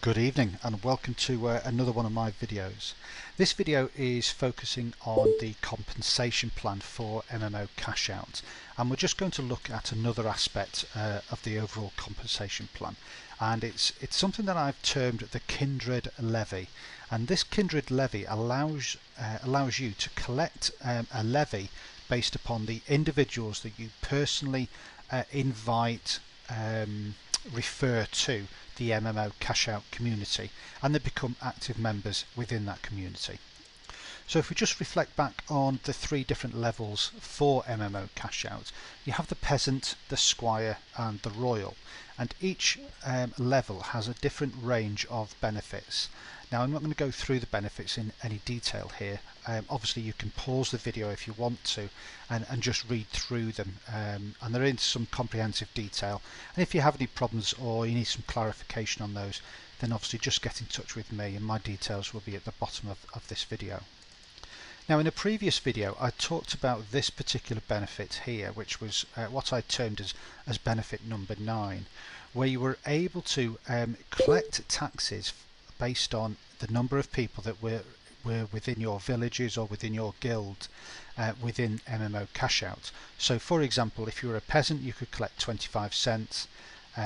Good evening and welcome to another one of my videos. This video is focusing on the compensation plan for MMO Cashout, and we're just going to look at another aspect of the overall compensation plan, and it's something that I've termed the Kindred Levy. And this Kindred Levy allows you to collect a levy based upon the individuals that you personally invite, refer to the MMO Cashout community, and they become active members within that community. So if we just reflect back on the three different levels for MMO Cashout, you have the peasant, the squire and the royal, and each level has a different range of benefits. Now I'm not going to go through the benefits in any detail here. Obviously you can pause the video if you want to and just read through them, and they're in some comprehensive detail, and if you have any problems or you need some clarification on those, then obviously just get in touch with me and my details will be at the bottom of this video. Now in a previous video I talked about this particular benefit here, which was what I termed as benefit number 9, where you were able to collect taxes based on the number of people that were within your villages or within your guild within MMO Cashout. So for example, if you were a peasant you could collect 25 cents,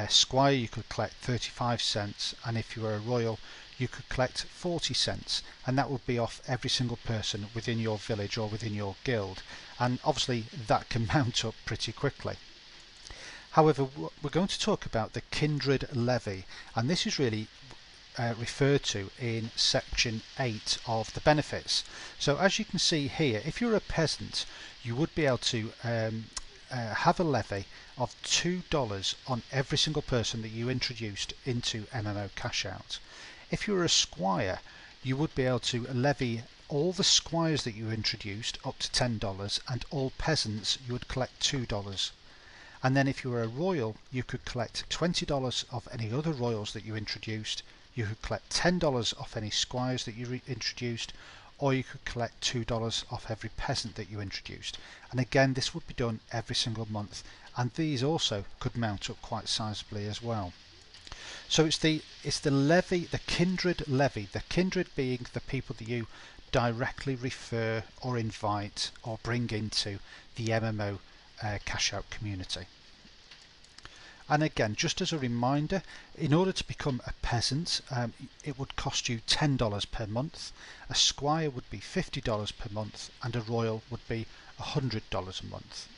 squire you could collect 35 cents, and if you were a royal you could collect 40 cents, and that would be off every single person within your village or within your guild, and obviously that can mount up pretty quickly. However, we're going to talk about the Kindred Levy, and this is really referred to in section 8 of the benefits. So as you can see here, if you're a peasant you would be able to have a levy of $2 on every single person that you introduced into MMO Cashout. If you were a squire you would be able to levy all the squires that you introduced up to $10, and all peasants you would collect $2. And then if you were a royal you could collect $20 of any other royals that you introduced, you could collect $10 off any squires that you introduced, or you could collect $2 off every peasant that you introduced. And again, this would be done every single month, and these also could mount up quite sizably as well. So it's the levy, the Kindred Levy, the Kindred being the people that you directly refer or invite or bring into the MMO Cashout community. And again, just as a reminder, in order to become a peasant, it would cost you $10 per month, a squire would be $50 per month, and a royal would be $100 a month.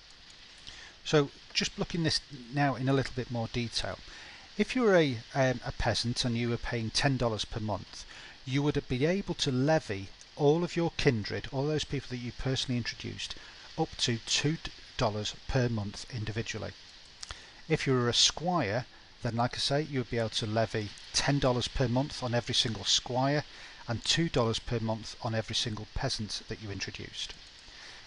So just looking this now in a little bit more detail, if you were a peasant and you were paying $10 per month, you would be able to levy all of your kindred, all those people that you personally introduced, up to $2 per month individually. If you were a squire, then like I say, you would be able to levy $10 per month on every single squire and $2 per month on every single peasant that you introduced.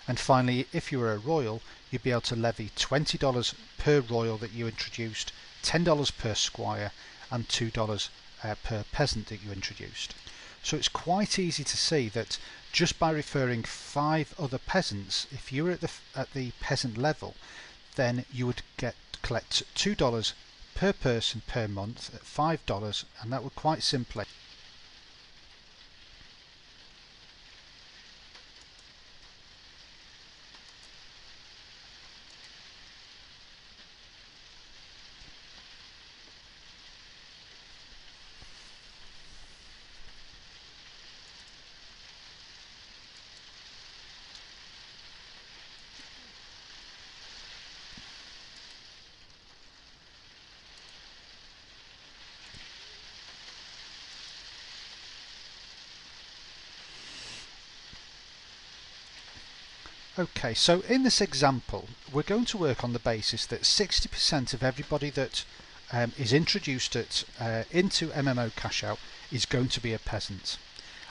And finally, if you were a royal, you'd be able to levy $20 per royal that you introduced, $10 per squire and $2 per peasant that you introduced. So it's quite easy to see that just by referring 5 other peasants, if you were at the peasant level, then you would collect $2 per person per month at $5, and that would quite simply Okay, so in this example we're going to work on the basis that 60% of everybody that is introduced into MMO Cashout is going to be a peasant,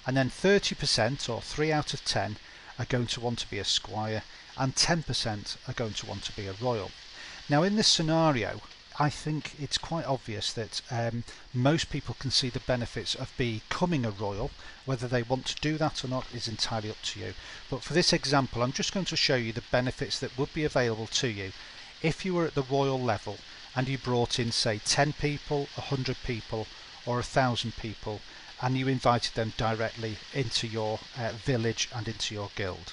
and then 30%, or 3 out of 10, are going to want to be a squire, and 10% are going to want to be a royal. Now in this scenario I think it's quite obvious that most people can see the benefits of becoming a royal. Whether they want to do that or not is entirely up to you. But for this example, I'm just going to show you the benefits that would be available to you if you were at the royal level and you brought in, say, 10 people, 100 people, or 1,000 people, and you invited them directly into your village and into your guild.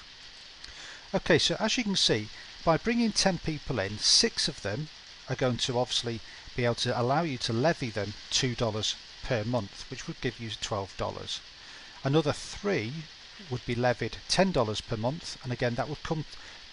Okay, so as you can see, by bringing 10 people in, 6 of them are going to obviously be able to allow you to levy them $2 per month, which would give you $12. Another 3 would be levied $10 per month, and again that would come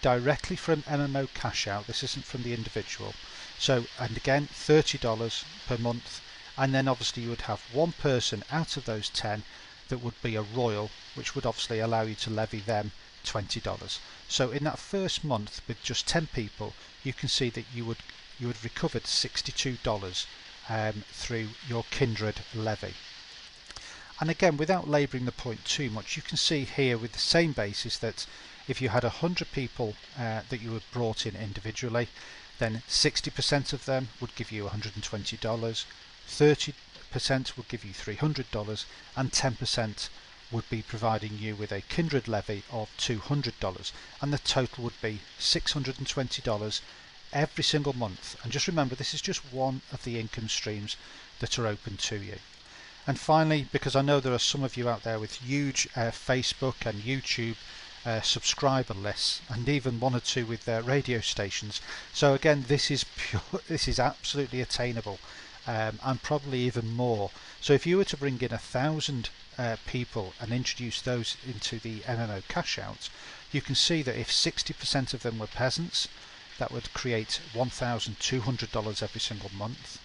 directly from MMO Cashout. This isn't from the individual. So, and again $30 per month, and then obviously you would have one person out of those 10 that would be a royal, which would obviously allow you to levy them $20. So in that first month with just 10 people, you can see that you would recovered $62 through your Kindred levy. And again, without labouring the point too much, you can see here with the same basis that if you had 100 people that you had brought in individually, then 60% of them would give you $120, 30% would give you $300, and 10% would be providing you with a Kindred levy of $200, and the total would be $620 every single month. And just remember, this is just one of the income streams that are open to you. And finally, because I know there are some of you out there with huge Facebook and YouTube subscriber lists, and even 1 or 2 with their radio stations, so again this is absolutely attainable, and probably even more. So if you were to bring in 1,000 people and introduce those into the MMO Cashout, you can see that if 60% of them were peasants, that would create $1,200 every single month.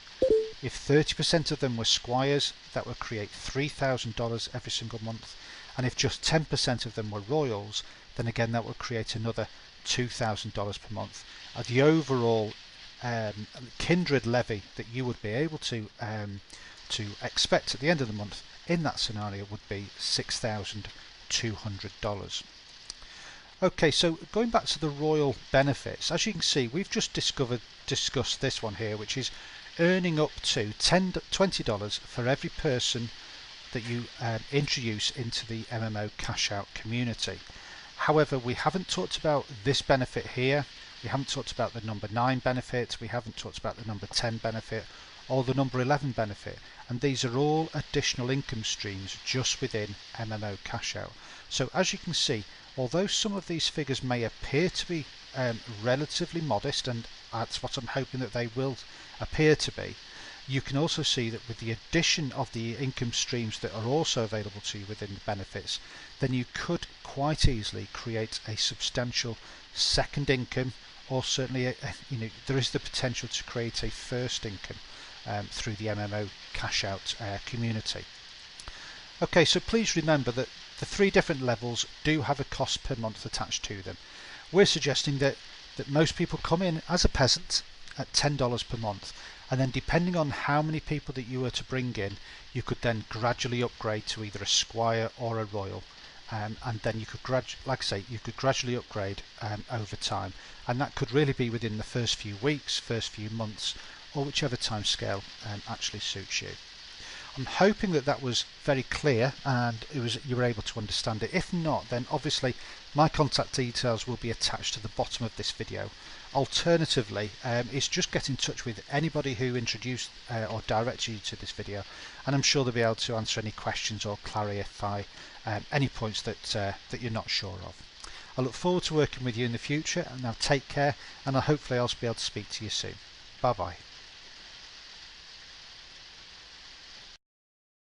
If 30% of them were squires, that would create $3,000 every single month. And if just 10% of them were royals, then again that would create another $2,000 per month. The overall Kindred levy that you would be able to expect at the end of the month in that scenario would be $6,200. Okay, so going back to the royal benefits, as you can see, we've just discussed this one here, which is earning up to $20 for every person that you introduce into the MMO Cashout community. However, we haven't talked about this benefit here. We haven't talked about the number 9 benefit. We haven't talked about the number 10 benefit or the number 11 benefit. And these are all additional income streams just within MMO Cashout. So as you can see, although some of these figures may appear to be relatively modest, and that's what I'm hoping that they will appear to be, you can also see that with the addition of the income streams that are also available to you within the benefits, then you could quite easily create a substantial second income, or certainly there is the potential to create a first income through the MMO Cashout community. Okay, so please remember that the 3 different levels do have a cost per month attached to them. We're suggesting that most people come in as a peasant at $10 per month, and then depending on how many people that you were to bring in, you could then gradually upgrade to either a squire or a royal, and then you could gradually upgrade over time, and that could really be within the first few weeks, first few months, or whichever time scale actually suits you. I'm hoping that that was very clear and you were able to understand it. If not, then obviously my contact details will be attached to the bottom of this video. Alternatively, is just get in touch with anybody who introduced or directed you to this video, and I'm sure they'll be able to answer any questions or clarify any points that you're not sure of. I look forward to working with you in the future, and now take care, and hopefully I'll be able to speak to you soon. Bye bye.